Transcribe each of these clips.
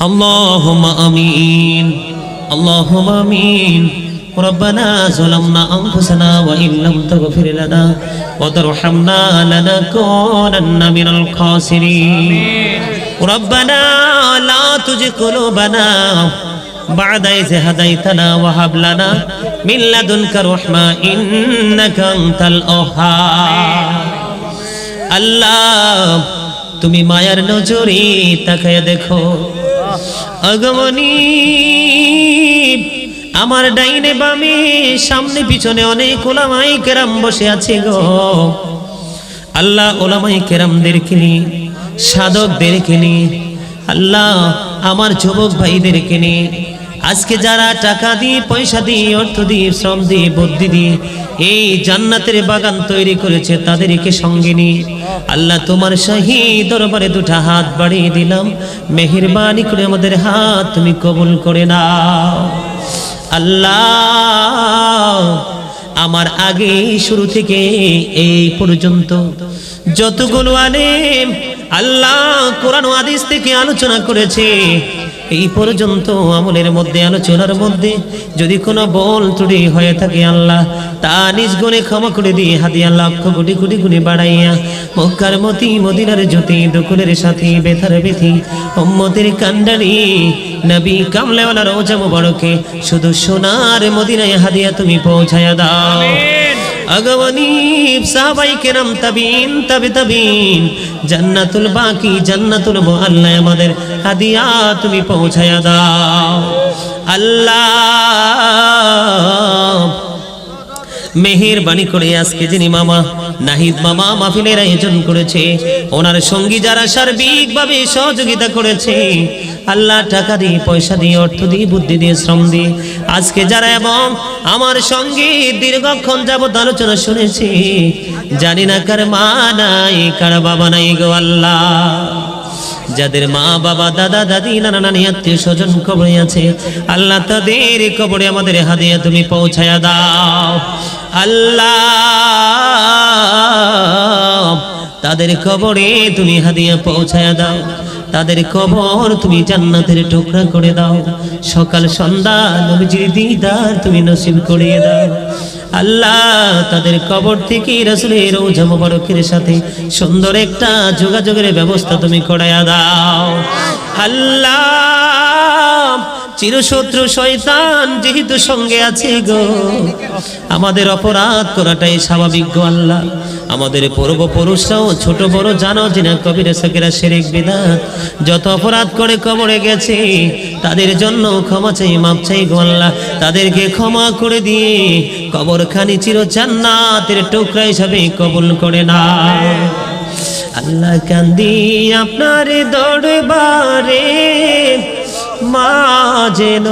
اللهم آمين اللهم آمين ربنا ظلمنا أنفسنا وإن لم تغفر لنا وترحمنا لنكونن من الخاسرين ربنا لا تزغ قلوبنا بعد إذ هديتنا وهب لنا من لدنك رحمة إنك أنت الوهاب আল্লাহ তুমি মায়ার নজরে তাকায়া দেখো আগমনী আমার ডাইনে বামে সামনে পিছনে অনেক ওলামায়ে কেরাম বসে আছে গো আল্লাহ ওলামায়ে কেরামদেরকে নিয়ে সাধকদেরকে নিয়ে আল্লাহ আমার যুবক ভাইদেরকে নিয়ে আজকে যারা টাকা দিয়ে পয়সা দিয়ে অর্থ দিয়ে শ্রম দিয়ে বুদ্ধি দিয়ে এই জান্নাতের বাগান তৈরি করেছে তাদেরকে সঙ্গে নিয়ে আল্লাহ তোমার শাহী দরবারে দুটা হাত বাড়িয়ে দিলাম মেহেরবানি করে আমাদের হাত তুমি কবুল করে নাও আল্লাহ আমার আগে শুরু থেকে এই পর্যন্ত যতগুলো আলেম আল্লাহ কোরআন ও হাদিস থেকে আলোচনা করেছে এই পর্যন্ত আমলের মধ্যে আলোচনার মধ্যে যদি কোনো ভুল ত্রুটি হয়ে থাকে আল্লাহ তা নিজ গুণে ক্ষমা করে দিয়ে হাদিয়া লক্ষ কোটি কোটি গুণে বাড়াইয়া মক্কার মতি মদিনার জ্যোতি দুকুলের সাথী বেথার বেথি উম্মতের কান্ডারি নবী কামলেওয়ালা রওজা মুবারকে শুধু সোনার মদিনায় হাদিয়া তুমি পৌঁছায়া দাও আগমনী সাহাবায়ে কেরাম তাবিন তাবিন জান্নাতুল বাকি জান্নাতুল মুআল্লা আমাদের হাদিয়া তুমি পৌঁছায়া দাও আল্লাহ মেহেরবানি করে আজকে যিনি মামা নাহিদ মামা মাহফিলের আয়োজন করেছে ওনার সঙ্গী যারা সার্বিকভাবে সহযোগিতা করেছে আল্লাহ টাকা দিয়ে পয়সা দিয়ে অর্থ দিয়ে বুদ্ধি দিয়ে শ্রম দিয়ে আজকে যারা এবং আমার সঙ্গে দীর্ঘক্ষণ যাবত আলোচনা শুনেছি জানি না কার মা নাই কার বাবা নাই গো আল্লাহ যাদের মা বাবা দাদা দাদি নানা নানি আত্মীয় স্বজন কবরে আছে আল্লাহ তাদের কবরে আমাদের হাদিয়া তুমি পৌঁছায়া দাও আল্লাহ তাদের কবরে তুমি হাদিয়া পৌঁছায়া দাও তাদের কবর তুমি জান্নাতের টুকরা করে দাও সকাল সন্ধ্যা নবীজির দিদার তুমি নসিব করিয়ে দাও আল্লাহ তাদের কবর থেকে রাসূলের রওজা মুবারকের সাথে সুন্দর একটা যোগাযোগের ব্যবস্থা তুমি করায়া দাও আল্লাহ চিরশত্রু শয়তান যেহেতু সঙ্গে আছে গো আমাদের অপরাধ করাটাই স্বাভাবিক গো আল্লাহ আমাদের পূর্বপুরুষরাও ছোট বড় জানো জিনা কবিরা সাকিরা শিরক বিদআত যত অপরাধ করে কবরে গেছে তাদের জন্য ক্ষমা চাই মাপ চাই গো আল্লাহ তাদেরকে ক্ষমা করে দিয়ে কবরখানি চির জান্নাতের টুকরা হিসাবে কবুল করে নাও আল্লাহ কান্দি আপনার দরবারে মা যেন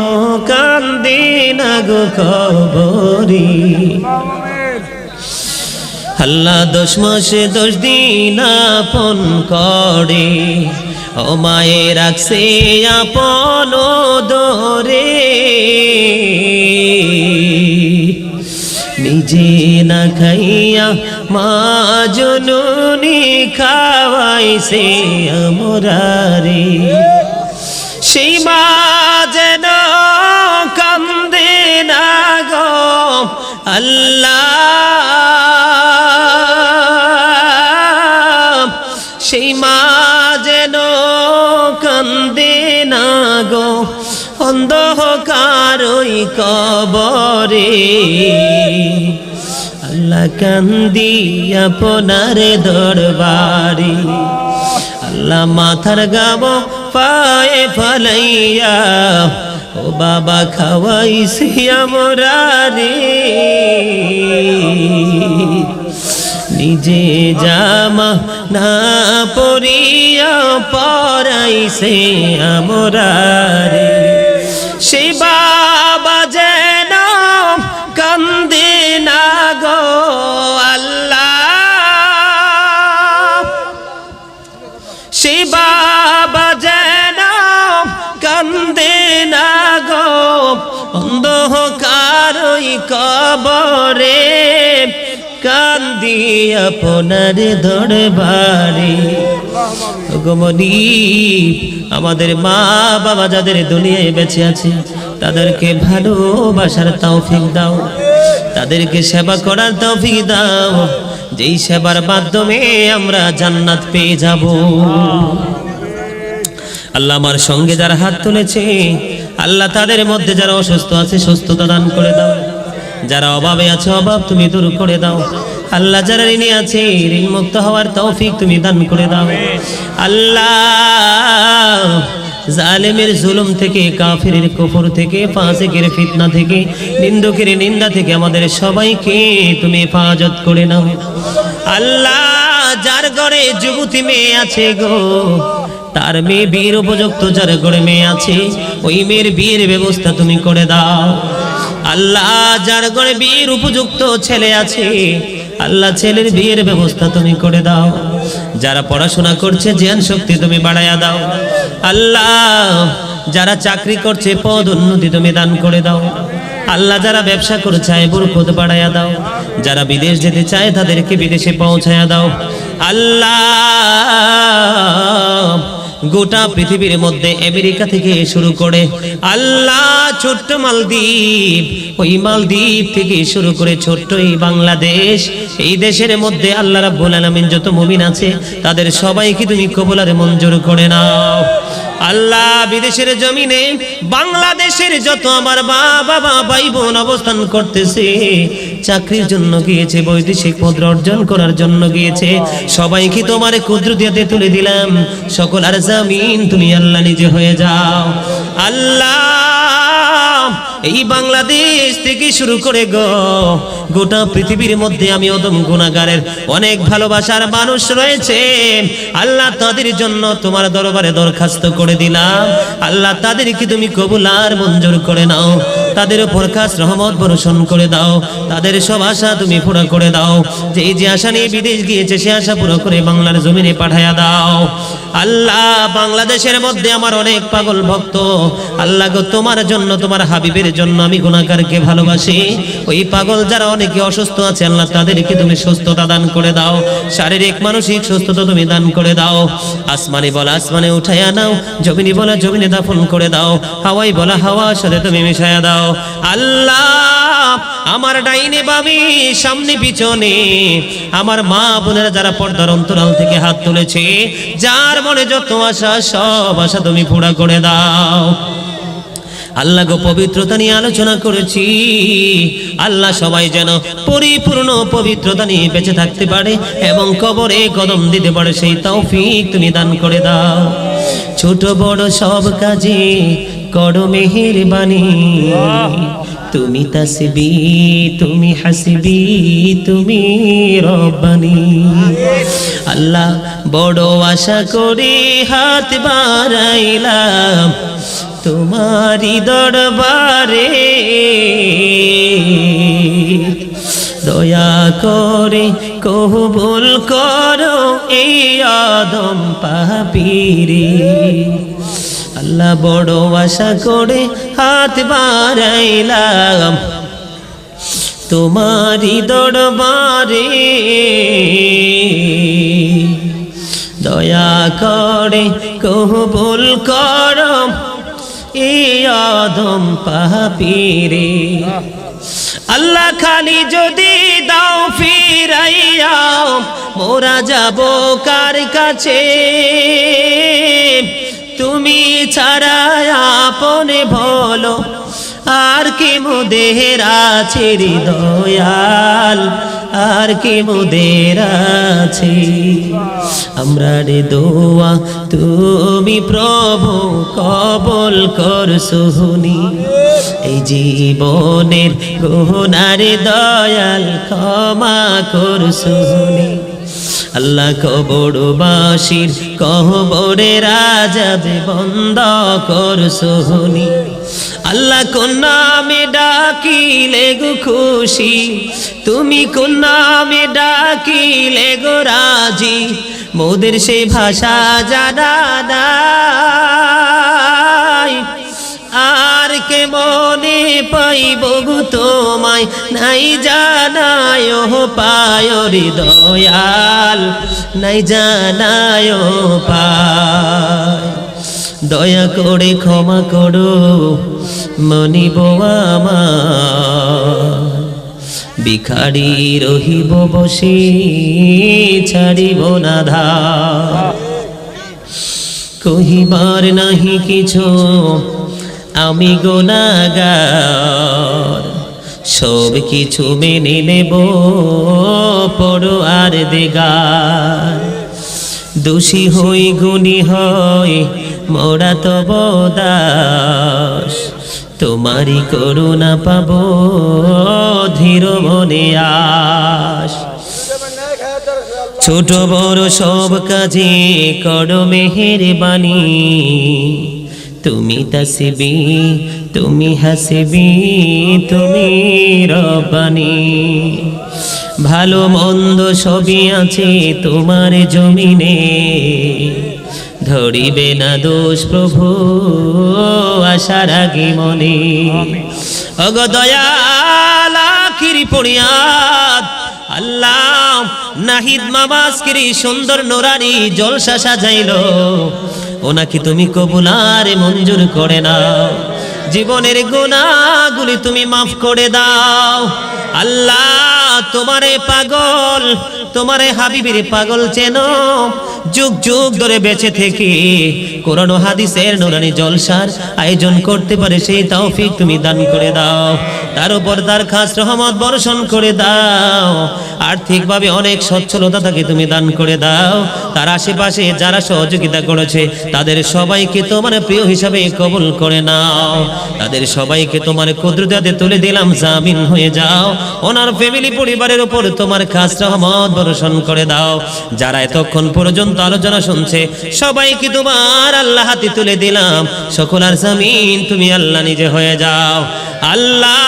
কান্দে না গো কবরে আল্লাহ 10 মাসে 10 দিন আপন করে ও মায়ে রাখছে আপন দরে নিজে না খাইয়া মা জননী খাওয়াইছে আমরারে সেই মা যেন কান্দে না গো আল্লাহ সেই মা যেন কান্দে না গো অন্ধকার ওই কবরে আল্লাহ কান্দি আপনার দরবারে আল্লাহ মাথার গাবো পায়ে ফলাইয়া ও বাবা খাওয়াইছি আমরা রে নিজে জামা না পরিয়া পরাইছে আমরা রে সেই বাবা যেন কান্দে না গো আল্লাহ সেই বাবা যেন কান্দে না গো অন্ধকার ওই কবরে কান্দি আপনার দরবারে। ওগো মনিব, আমাদের মা বাবা যাদের দুনিয়ায় বেঁচে আছে তাদেরকে ভালোবাসার তৌফিক দাও, তাদেরকে সেবা করার তৌফিক দাও, যেই সেবার মাধ্যমে আমরা জান্নাত পেয়ে যাব। আল্লাহ আমার সঙ্গে যারা হাত তুলেছে আল্লাহ তাদের মধ্যে যারা অসুস্থ আছে সুস্থতা দান করে দাও, যারা অভাবে আছে অভাব তুমি দূর করে দাও। আল্লাহ যারা ঋণী আছে ঋণ মুক্ত হওয়ার তৌফিক তুমি দান করে দাও। আল্লাহ জালেমের জুলুম থেকে, কাফিরের কুফর থেকে, ফাসিকের ফিতনা থেকে, নিন্দুকের নিন্দা থেকে আমাদের সবাইকে তুমি হেফাজত করে নাও। আল্লাহ যার ঘরে যুবতী মেয়ে আছে গো, তার মেয়ে বিয়ের উপযুক্ত, যার ঘরে মেয়ে আছে ওই মেয়ের বিয়ের ব্যবস্থা তুমি করে দাও। আল্লাহ যার ঘরে বিয়ের উপযুক্ত ছেলে আছে আল্লাহ ছেলের বিয়ের ব্যবস্থা তুমি করে দাও। যারা পড়াশোনা করছে জ্ঞান শক্তি তুমি বাড়াইয়া দাও। আল্লাহ যারা চাকরি করছে পদ উন্নতি তুমি দান করে দাও। আল্লাহ যারা ব্যবসা করে চায় বরকত বাড়াইয়া দাও। যারা বিদেশ যেতে চায় তাদেরকে বিদেশে পৌঁছায়া দাও। আল্লাহ গোটা পৃথিবীর মধ্যে আমেরিকা থেকে শুরু করে আল্লাহ ছোট্ট মালদ্বীপ, ওই মালদ্বীপ থেকে শুরু করে ছোট্ট এই বাংলাদেশ, এই দেশের মধ্যে আল্লাহ রাব্বুল আলামিন যত মুমিন আছে তাদের সবাইকে তুমি কবুল আর মঞ্জুর করে নাও। আল্লাহ বিদেশের জমিনে বাংলাদেশের যত আমার বাবা ভাই বোন অবস্থান করতেছে, চাকরির জন্য গিয়েছে, বৈদেশিক মুদ্রা অর্জন করার জন্য গিয়েছে, সবাইকে তোমার কুদরতিতে তুলে দিলাম। সকল আর জামিন তুমি আল্লাহ নিজে হয়ে যাও। আল্লাহ এই বাংলাদেশ থেকে শুরু করে গোটা পৃথিবীর মধ্যে আমি অদম গুনাহগারের অনেক ভালোবাসার মানুষ রয়েছে। আল্লাহ তাদের জন্য তোমার দরবারে দরখাস্ত করে দিলাম। আল্লাহ তাদেরকে তুমি কবুল আর মঞ্জুর করে নাও, তাদের উপর খাস রহমত বর্ষণ করে দাও, তাদের সব আশা তুমি পুরো করে দাও। যে আশা নিয়ে বিদেশ গিয়েছে সে আশা পুরো করে বাংলার জমিনে পাঠায়া দাও। আল্লাহ বাংলাদেশের মধ্যে আমার অনেক পাগল ভক্ত, আল্লাহ গো তোমার জন্য, তোমার হাবিবের জন্য আমি গুনাহগারকে ভালোবাসি। ওই পাগল যারা অনেকে অসুস্থ আছে আল্লাহ তাদেরকে তুমি সুস্থতা দান করে দাও, শারীরিক মানসিক সুস্থতা তুমি দান করে দাও। আসমানে বলা আসমানে উঠাইয়া নাও, জমিনে বলা জমিনে দাফন করে দাও, হাওয়াই বলা হাওয়ার সাথে তুমি মিশাইয়া দাও। আল্লাহ আমার ডাইনে বামে সামনে পিছনে আমার মা বোনেরা যারা পর্দার অন্তরাল থেকে হাত তুলেছে, যার মনে যত আশা সব আশা তুমি পুরা করে দাও। আল্লাহ গো পবিত্রতা নিয়ে আলোচনা করেছি, আল্লাহ সবাই যেন পরিপূর্ণ পবিত্রতা নিয়ে বেঁচে থাকতে পারে এবং কবরে কদম দিতে পারে সেই তৌফিক তুমি দান করে দাও। ছোট বড় সব কাজে করো মেহেরবানি, তুমি তাসবি তুমি হাসবি তুমি রব্বানি। আল্লাহ বড় আশা করে হাত বাড়াইলাম তোমারি দরবারে, দয়া করে কবুল করো এই আদম পাপীরে। আল্লাহ বড় আশা করে হাত বাড়াইলাম তোমারি দরবারে, দয়া করে কবুল করো এই আদম পাপীরে। আল্লাহ খালি যদি দাও ফিরাইয়া মোরা যাব কার কাছে, তুমি ছাড়া আপনে বলো আর কি মোদের আছে দয়াল, আর কি মোদের আছে। আমরা রে দোয়া তুমি প্রভু কবুল করছো নি, এই জীবনের গুনার দয়াল ক্ষমা করছো নি। আল্লাহ কবরবাসীর কবরের আযাব বন্ধ করছো নি। আল্লাহ কোন নামে ডাকিলে গো খুশি, তুমি কোন নামে ডাকিলে গো রাজি, মোদের সে ভাষা জানা নাই, আর কে মনে পাইব গো তোমার তোমায় নাই জানায় পায় দয়াল, নাই জানায় পায়। দয়া করে ক্ষমা করো মনিব আমার, ভিখারি রহিব বসে ছাড়িব না ধার। কহিবার নাহি কিছু আমি গুনাহগার, সব কিছু মেনে নেব পড়ো আর দেগার। দোষী হই গুণী হয় মোরা তব দাস, তোমারি করুণা পাব ধীর মনে আস। ছোট বড় সব কাজে করো মেহেরবানি, তুমি তাসবি তুমি হাসবি তুমি রব্বানি। ভালো মন্দ সবই আছে তোমার জমিনে, ধরিবে না দোষ প্রভু আশার আগে মনে। অগ দয়াল আখিরি পড়িয়াত আল্লাহ নাহিদ মামাজকিরি সুন্দর নোরানি জলসা সাজাইলো, ওনাকে তুমি কবুল আর মঞ্জুর করে নাও। জীবনের গুনাহগুলি তুমি মাফ করে দাও আল্লাহ। তোমারে পাগল তোমারে হাবিবের পাগল চেনো, যুগ যুগ ধরে বেঁচে থেকে কোরআন ও হাদিসের নুরানি জলসার আয়োজন করতে পারে সেই তৌফিক তুমি দান করে দাও। তার উপর তার খাস রহমত বর্ষণ করে দাও। আর্থিকভাবে অনেক সচ্ছলতা তাকে তুমি দান করে দাও। তার আশেপাশে যারা সহযোগিতা করেছে তাদের সবাইকে তোমার প্রিয় হিসাবে কবুল করে নাও। তাদের সবাইকে তোমার কুদরতে তুলে দিলাম, জামিন হয়ে যাও। ওনার ফ্যামিলি পরিবারের উপর তোমার খাস রহমত বর্ষণ করে দাও। যারা এতক্ষণ পর্যন্ত আলোচনা শুনছে সবাইকে তোমার আল্লাহ হাতে তুলে দিলাম। সকলার জামিন তুমি আল্লাহ নিজে হয়ে যাও আল্লাহ।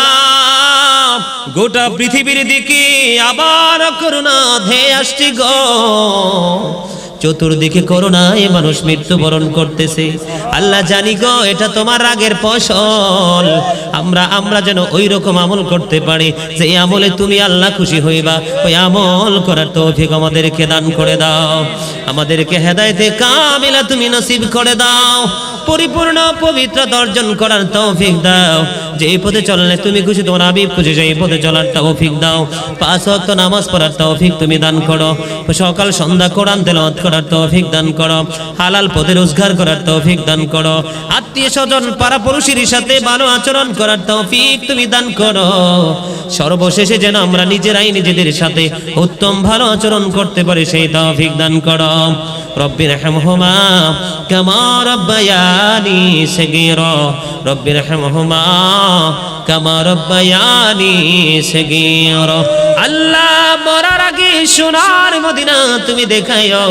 গোটা পৃথিবীর দিকে আবার করুণা ধেয়ে আসছে গো, চতুর্দিকে করোনায় মানুষ মৃত্যুবরণ করতেছে। আল্লাহ জানি গো এটা তোমার রাগের ফসল। আমরা যেন ওই রকম আমল করতে পারি যে আমলে তুমি আল্লাহ খুশি হইবা, ওই আমল করার তৌফিক আমাদেরকে দান করে দাও। আমাদেরকে হেদায়েতে কামিলা তুমি নসিব করে দাও। পরিপূর্ণ পবিত্রতা অর্জন করার তৌফিক দাও। যে পথে চললে তুমি খুশি, তোমার হাবিব খুশি, সেই পথে চলার তৌফিক দাও। 5 ওয়াক্ত নামাজ পড়ার তৌফিক তুমি দান করো। সকাল সন্ধ্যা কোরআন তেলাওয়াত করার তৌফিক দান করো। হালাল পথে রোজগার করার তৌফিক দান করো। আত্মীয় স্বজন পাড়া পড়শির সাথে ভালো আচরণ করার তৌফিক তুমি দান করো। সর্বশেষে যেন আমরা নিজেরাই নিজেদের সাথে উত্তম ভালো আচরণ করতে পারি সেই তৌফিক দান করো। রব্বির রহমহুমা কামা রব্বায়ানি সগীরা, রব্বির রহমহুমা কামা রব্বায়ানি সগীরা। আল্লাহ মরার আগে সোনার মদিনা তুমি দেখাইও,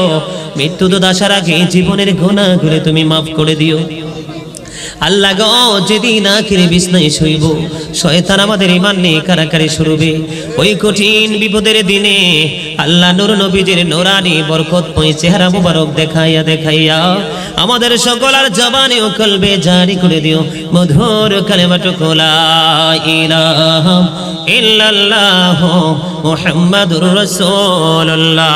মৃত্যু তো আসার আগে জীবনের গুনাহগুলো তুমি মাফ করে দিও আল্লাহ গো। যেদিন আখিরে বিছনায় শুইব শয়তান আমাদের ঈমান নিয়ে কারাকারি শুরুবে, ওই কঠিন বিপদের দিনে আল্লাহ নূর নবীজির নূরানি বরকতময় চেহারা মুবারক দেখাইয়া দেখাইয়া আমাদের সকলের জবানে ও কলবে জারি করে দিও মধুর কালেমাটুকু লা ইলাহা ইল্লাল্লাহ মুহাম্মাদুর রাসূলুল্লাহ।